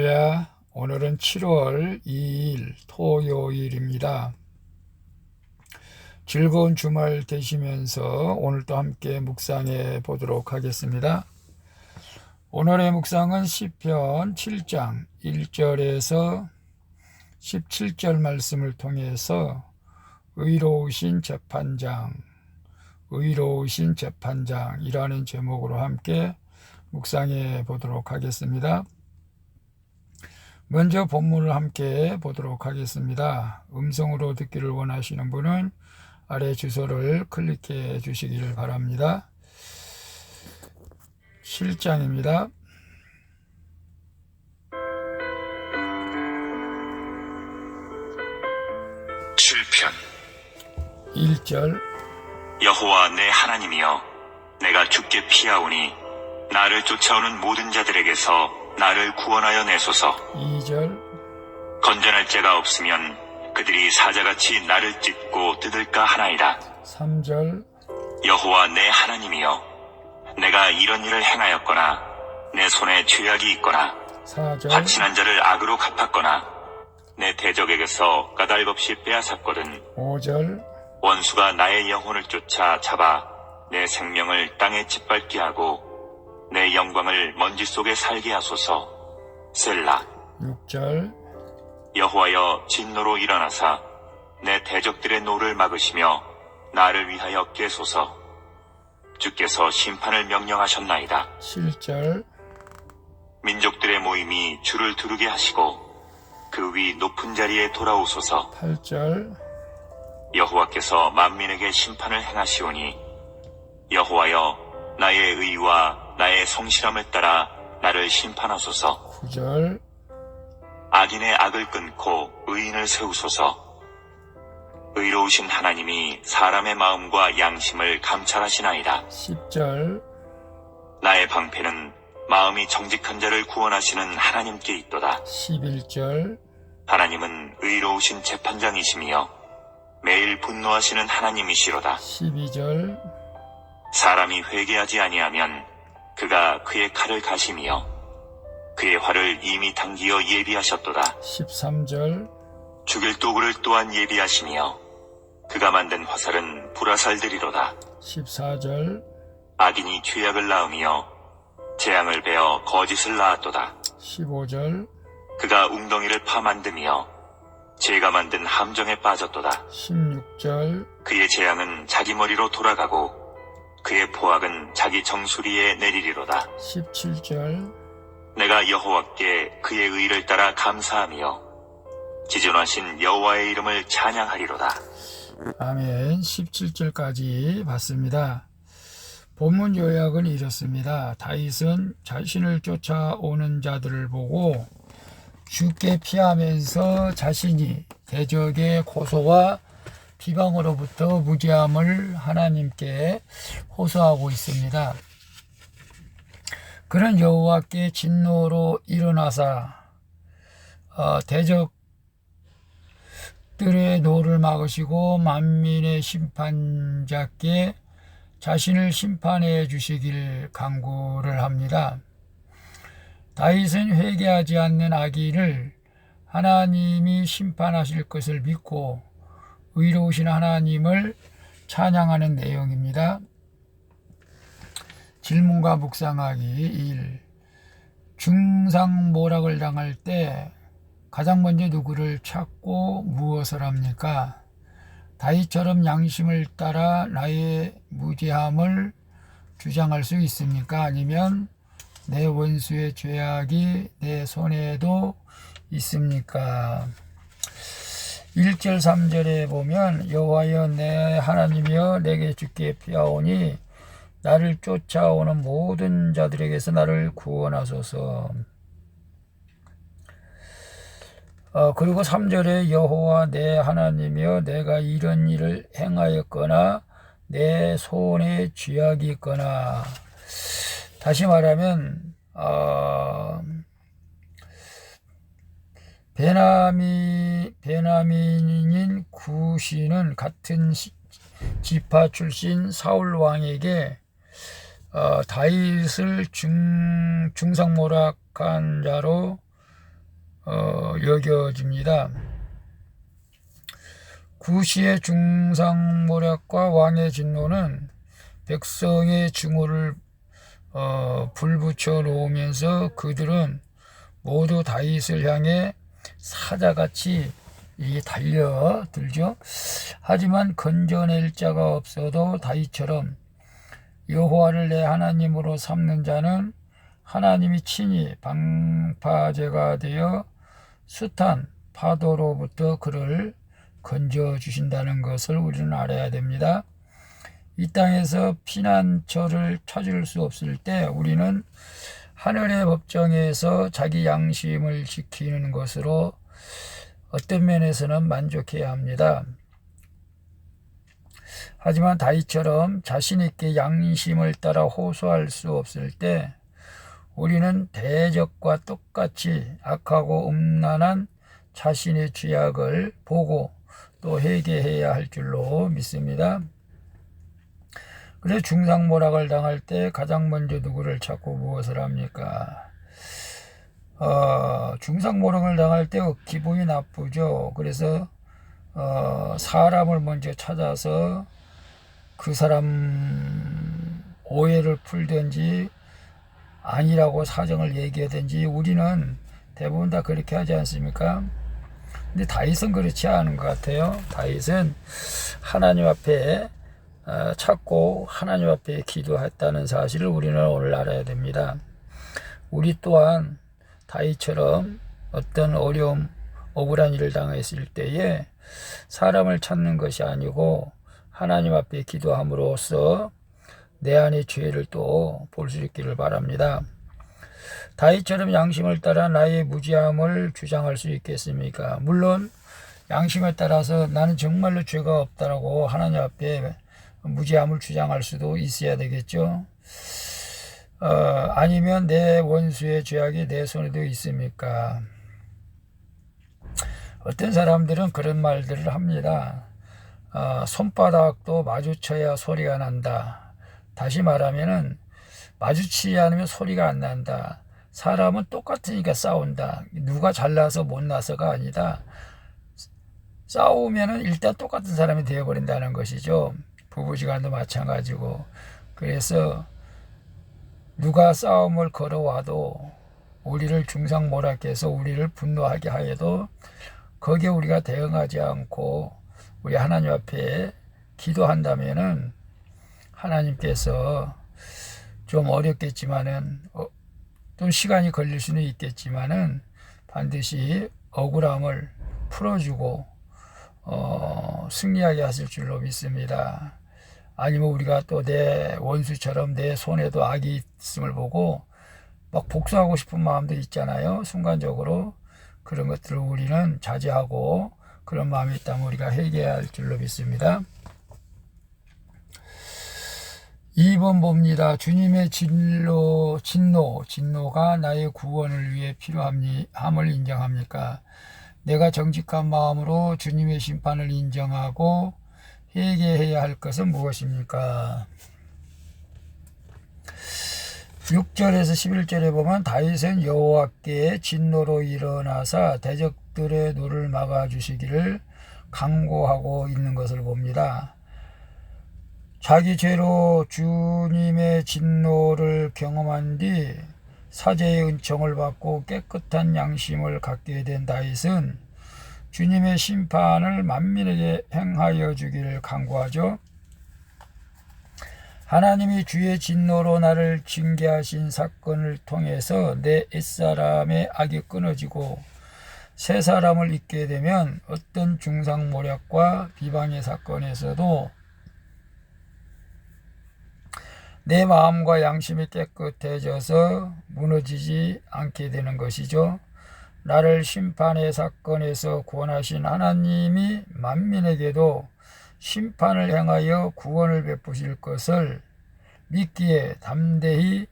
할렐루야. 오늘은 7월 2일 토요일입니다. 즐거운 주말 되시면서 오늘도 함께 묵상해 보도록 하겠습니다. 오늘의 묵상은 시편 7장 1절에서 17절 말씀을 통해서 의로우신 재판장이라는 제목으로 함께 묵상해 보도록 하겠습니다. 먼저 본문을 함께 보도록 하겠습니다. 음성으로 듣기를 원하시는 분은 아래 주소를 클릭해 주시기를 바랍니다. 7장입니다. 시편 1절 여호와 내 하나님이여, 내가 주께 피하오니 나를 쫓아오는 모든 자들에게서 나를 구원하여 내소서. 2절 건전할 자가 없으면 그들이 사자같이 나를 찢고 뜯을까 하나이다. 3절 여호와 내 하나님이여, 내가 이런 일을 행하였거나 내 손에 죄악이 있거나 4절 화친한 자를 악으로 갚았거나 내 대적에게서 까닭없이 빼앗았거든 5절 원수가 나의 영혼을 쫓아 잡아 내 생명을 땅에 짓밟게 하고 내 영광을 먼지 속에 살게 하소서. 셀라. 6절 여호와여, 진노로 일어나사 내 대적들의 노를 막으시며 나를 위하여 깨소서. 주께서 심판을 명령하셨나이다. 7절 민족들의 모임이 주를 두르게 하시고 그 위 높은 자리에 돌아오소서. 8절 여호와께서 만민에게 심판을 행하시오니 여호와여, 나의 의와 나의 성실함을 따라 나를 심판하소서. 9절 악인의 악을 끊고 의인을 세우소서. 의로우신 하나님이 사람의 마음과 양심을 감찰하시나이다. 10절 나의 방패는 마음이 정직한 자를 구원하시는 하나님께 있도다. 11절 하나님은 의로우신 재판장이시며 매일 분노하시는 하나님이시로다. 12절 사람이 회개하지 아니하면 그가 그의 칼을 가시며 그의 활을 이미 당기어 예비하셨도다. 13절 죽일 도구를 또한 예비하시며 그가 만든 화살은 불화살들이로다. 14절 악인이 죄악을 낳으며 재앙을 베어 거짓을 낳았도다. 15절 그가 웅덩이를 파 만드며 죄가 만든 함정에 빠졌도다. 16절 그의 재앙은 자기 머리로 돌아가고 그의 포악은 자기 정수리에 내리리로다. 17절 내가 여호와께 그의 의를 따라 감사하며 지존하신 여호와의 이름을 찬양하리로다. 아멘. 17절까지 봤습니다. 본문 요약은 이렇습니다. 다윗은 자신을 쫓아오는 자들을 보고 주께 피하면서 자신이 대적의 고소와 비방으로부터 무죄함을 하나님께 호소하고 있습니다. 그는 여호와께 진노로 일어나사 대적들의 노를 막으시고 만민의 심판자께 자신을 심판해 주시길 간구를 합니다. 다윗은 회개하지 않는 악인을 하나님이 심판하실 것을 믿고 의로우신 하나님을 찬양하는 내용입니다. 질문과 묵상하기 1. 중상모략을 당할 때 가장 먼저 누구를 찾고 무엇을 합니까? 다윗처럼 양심을 따라 나의 무죄함을 주장할 수 있습니까? 아니면 내 원수의 죄악이 내 손에도 있습니까? 1절 3절에 보면 여호와여 내 하나님이여, 내게 주께 피하오니 나를 쫓아오는 모든 자들에게서 나를 구원하소서. 그리고 3절에 여호와 내 하나님이여, 내가 이런 일을 행하였거나 내 손에 죄악이 있거나. 다시 말하면 베냐민인 구시는 같은 지파 출신 사울 왕에게 다윗을 중상모략한 자로 여겨집니다. 구시의 중상모략과 왕의 진노는 백성의 증오를 불붙여 놓으면서 그들은 모두 다윗을 향해 사자같이 달려들죠. 하지만 건져낼 자가 없어도 다윗처럼 여호와를 내 하나님으로 삼는 자는 하나님이 친히 방파제가 되어 숱한 파도로부터 그를 건져주신다는 것을 우리는 알아야 됩니다. 이 땅에서 피난처를 찾을 수 없을 때 우리는 하늘의 법정에서 자기 양심을 지키는 것으로 어떤 면에서는 만족해야 합니다. 하지만 다윗처럼 자신 있게 양심을 따라 호소할 수 없을 때 우리는 대적과 똑같이 악하고 음란한 자신의 죄악을 보고 또 회개해야 할 줄로 믿습니다. 그래서 중상모략을 당할 때 가장 먼저 누구를 찾고 무엇을 합니까? 중상모략을 당할 때 기분이 나쁘죠. 그래서 사람을 먼저 찾아서 그 사람 오해를 풀든지 아니라고 사정을 얘기하든지 우리는 대부분 다 그렇게 하지 않습니까? 근데 다윗은 그렇지 않은 것 같아요. 다윗은 하나님 앞에 찾고 하나님 앞에 기도했다는 사실을 우리는 오늘 알아야 됩니다. 우리 또한 다윗처럼 어떤 어려움, 억울한 일을 당했을 때에 사람을 찾는 것이 아니고 하나님 앞에 기도함으로써 내 안의 죄를 또 볼 수 있기를 바랍니다. 다윗처럼 양심을 따라 나의 무지함을 주장할 수 있겠습니까? 물론 양심에 따라서 나는 정말로 죄가 없다라고 하나님 앞에 무지함을 주장할 수도 있어야 되겠죠. 아니면 내 원수의 죄악이 내 손에도 있습니까? 어떤 사람들은 그런 말들을 합니다. 손바닥도 마주쳐야 소리가 난다. 다시 말하면은 마주치지 않으면 소리가 안 난다. 사람은 똑같으니까 싸운다. 누가 잘나서 못나서가 아니다. 싸우면은 일단 똑같은 사람이 되어버린다는 것이죠. 부부지간도 마찬가지고. 그래서 누가 싸움을 걸어와도 우리를 중상모략해서 우리를 분노하게 하여도 거기에 우리가 대응하지 않고 우리 하나님 앞에 기도한다면은 하나님께서 좀 어렵겠지만은 좀 시간이 걸릴 수는 있겠지만은 반드시 억울함을 풀어주고 승리하게 하실 줄로 믿습니다. 아니면 우리가 또 내 원수처럼 내 손에도 악이 있음을 보고 막 복수하고 싶은 마음도 있잖아요. 순간적으로 그런 것들을 우리는 자제하고 그런 마음이 있다면 우리가 회개해야 할 줄로 믿습니다. 2번 봅니다. 주님의 진노가 나의 구원을 위해 필요함을 인정합니까? 내가 정직한 마음으로 주님의 심판을 인정하고 회개해야 할 것은 무엇입니까? 6절에서 11절에 보면 다윗은 여호와께 진노로 일어나사 대적들의 노를 막아주시기를 간구하고 있는 것을 봅니다. 자기 죄로 주님의 진노를 경험한 뒤 사죄의 은총을 받고 깨끗한 양심을 갖게 된 다윗은 주님의 심판을 만민에게 행하여 주기를 간구하죠. 하나님이 주의 진노로 나를 징계하신 사건을 통해서 내 옛사람의 악이 끊어지고 새 사람을 잊게 되면 어떤 중상모략과 비방의 사건에서도 내 마음과 양심이 깨끗해져서 무너지지 않게 되는 것이죠. 나를 심판의 사건에서 구원하신 하나님이 만민에게도 심판을 행하여 구원을 베푸실 것을 믿기에 담대히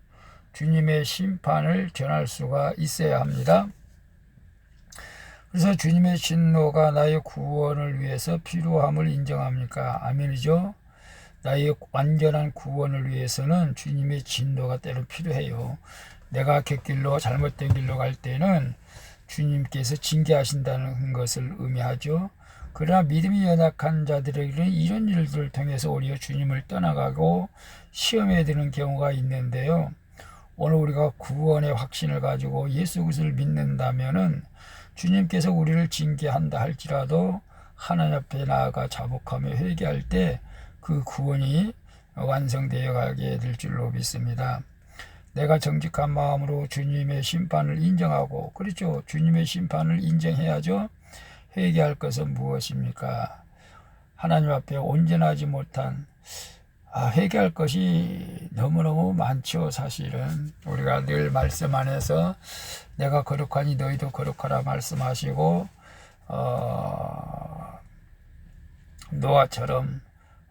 주님의 심판을 전할 수가 있어야 합니다. 그래서 주님의 진노가 나의 구원을 위해서 필요함을 인정합니까? 아멘이죠. 나의 완전한 구원을 위해서는 주님의 진노가 때로 필요해요. 내가 객길로 잘못된 길로 갈 때는 주님께서 징계하신다는 것을 의미하죠. 그러나 믿음이 연약한 자들에게는 이런 일들을 통해서 오히려 주님을 떠나가고 시험에 드는 경우가 있는데요. 오늘 우리가 구원의 확신을 가지고 예수 그리스도를 믿는다면은 주님께서 우리를 징계한다 할지라도 하나님 앞에 나아가 자복하며 회개할 때 그 구원이 완성되어 가게 될 줄로 믿습니다. 내가 정직한 마음으로 주님의 심판을 인정하고, 그렇죠, 주님의 심판을 인정해야죠. 회개할 것은 무엇입니까? 하나님 앞에 온전하지 못한, 회개할 것이 너무너무 많죠. 사실은 우리가 늘 말씀 안에서 내가 거룩하니 너희도 거룩하라 말씀하시고, 노아처럼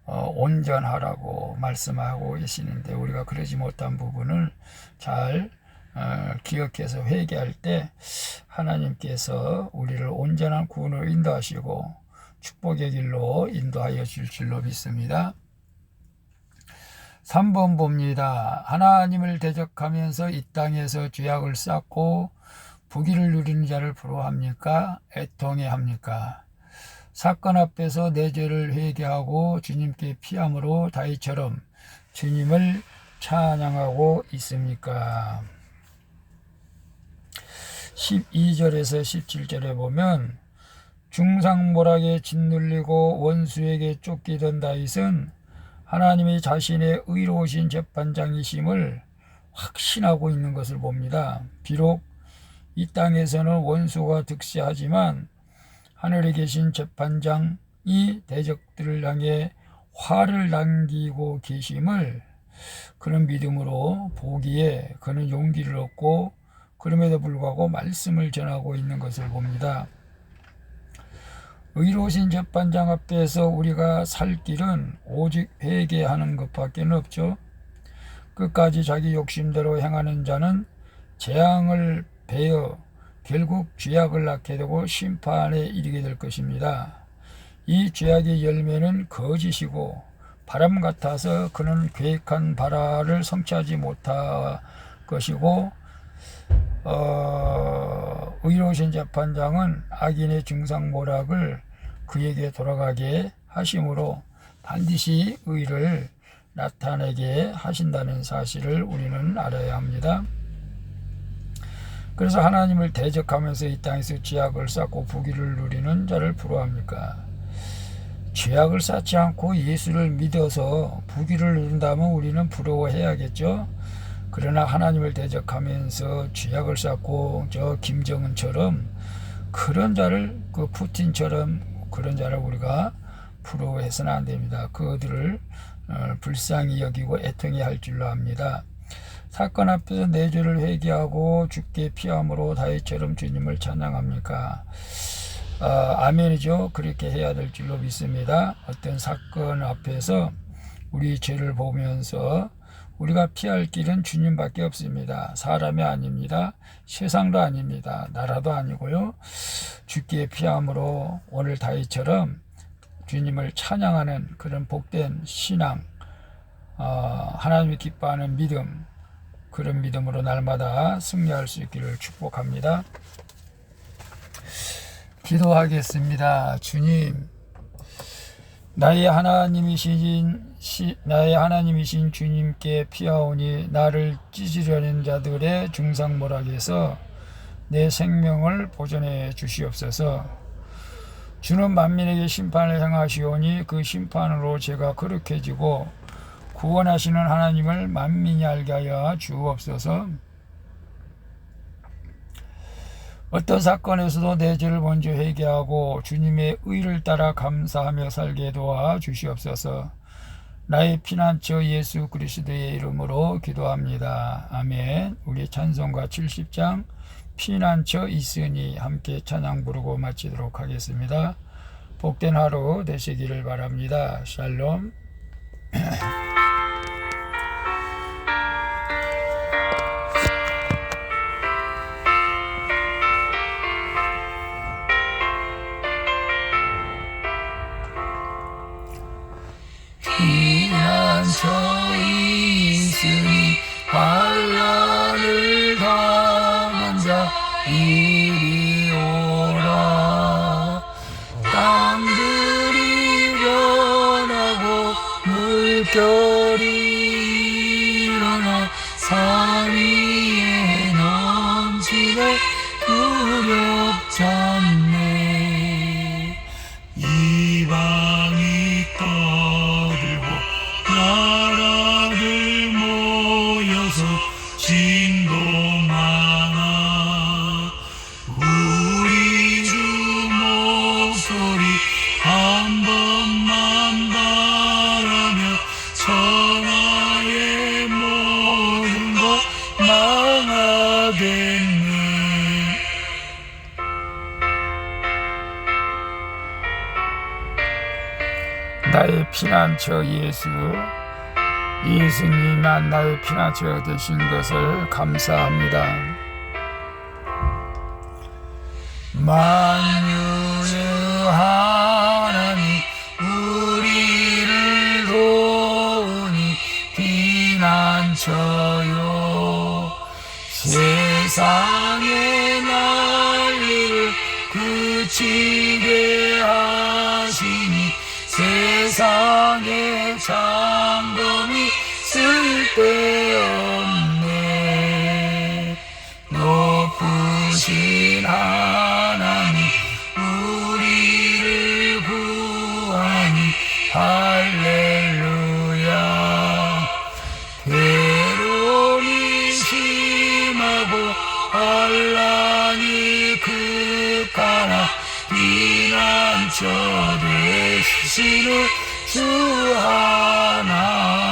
온전하라고 말씀하고 계시는데, 우리가 그러지 못한 부분을 잘 기억해서 회개할 때 하나님께서 우리를 온전한 구원으로 인도하시고 축복의 길로 인도하여 줄 줄로 믿습니다. 3번 봅니다. 하나님을 대적하면서 이 땅에서 죄악을 쌓고 부귀를 누리는 자를 부러워합니까? 애통해합니까? 사건 앞에서 내 죄를 회개하고 주님께 피함으로 다윗처럼 주님을 찬양하고 있습니까? 12절에서 17절에 보면 중상모락에 짓눌리고 원수에게 쫓기던 다윗은 하나님이 자신의 의로우신 재판장이심을 확신하고 있는 것을 봅니다. 비록 이 땅에서는 원수가 득세하지만 하늘에 계신 재판장이 대적들을 향해 화를 남기고 계심을 그런 믿음으로 보기에 그는 용기를 얻고 그럼에도 불구하고 말씀을 전하고 있는 것을 봅니다. 의로우신 재판장 앞에서 우리가 살 길은 오직 회개하는 것밖에 없죠. 끝까지 자기 욕심대로 행하는 자는 재앙을 베어 결국 죄악을 낳게 되고 심판에 이르게 될 것입니다. 이 죄악의 열매는 거짓이고 바람 같아서 그는 계획한 바라를 성취하지 못할 것이고, 의로우신 재판장은 악인의 중상모락을 그에게 돌아가게 하심으로 반드시 의를 나타내게 하신다는 사실을 우리는 알아야 합니다. 그래서 하나님을 대적하면서 이 땅에서 죄악을 쌓고 부귀를 누리는 자를 부러워합니까? 죄악을 쌓지 않고 예수를 믿어서 부귀를 누린다면 우리는 부러워해야겠죠. 그러나 하나님을 대적하면서 죄악을 쌓고 저 김정은처럼 그런 자를, 그 푸틴처럼 그런 자를 우리가 부러워해서는 안 됩니다. 그들을 불쌍히 여기고 애통해 할 줄로 압니다. 사건 앞에서 내 죄를 회개하고 주께 피함으로 다윗처럼 주님을 찬양합니까? 아멘이죠. 그렇게 해야 될 줄로 믿습니다. 어떤 사건 앞에서 우리 죄를 보면서 우리가 피할 길은 주님밖에 없습니다. 사람이 아닙니다. 세상도 아닙니다. 나라도 아니고요. 주께 피함으로 오늘 다윗처럼 주님을 찬양하는 그런 복된 신앙, 하나님이 기뻐하는 믿음, 그런 믿음으로 날마다 승리할 수 있기를 축복합니다. 기도하겠습니다. 주님, 나의 하나님이신 주님께 피하오니 나를 찢으려는 자들의 중상모락에서 내 생명을 보존해 주시옵소서. 주는 만민에게 심판을 행하시오니 그 심판으로 제가 거룩해지고 구원하시는 하나님을 만민이 알게 하여 주옵소서. 어떤 사건에서도 내 죄를 먼저 회개하고 주님의 의를 따라 감사하며 살게 도와 주시옵소서. 나의 피난처 예수 그리스도의 이름으로 기도합니다. 아멘. 우리 찬송가 70장 피난처 있으니 함께 찬양 부르고 마치도록 하겠습니다. 복된 하루 되시기를 바랍니다. 샬롬. 피난처 있으니 환난을 당한 자 이리 두렵지 않네. 이방이 떠들고 나라들 모여서 진동하나 우리 주 목소리 한 번만 바라며 천하의 모든 것 망하겠네. 나의 피난처 예수님만 나의 피난처 되신 것을 감사합니다. 만유의 하나님 우리를 도우니 피난처요. 세상의 난리를 그치게 하시니 세상의 장검이 쓸데없네. 높으신 하나님 우리를 구하니 할렐루야. 괴로움이 심하고 환난이 극하나 피난처 되시는 주 하나님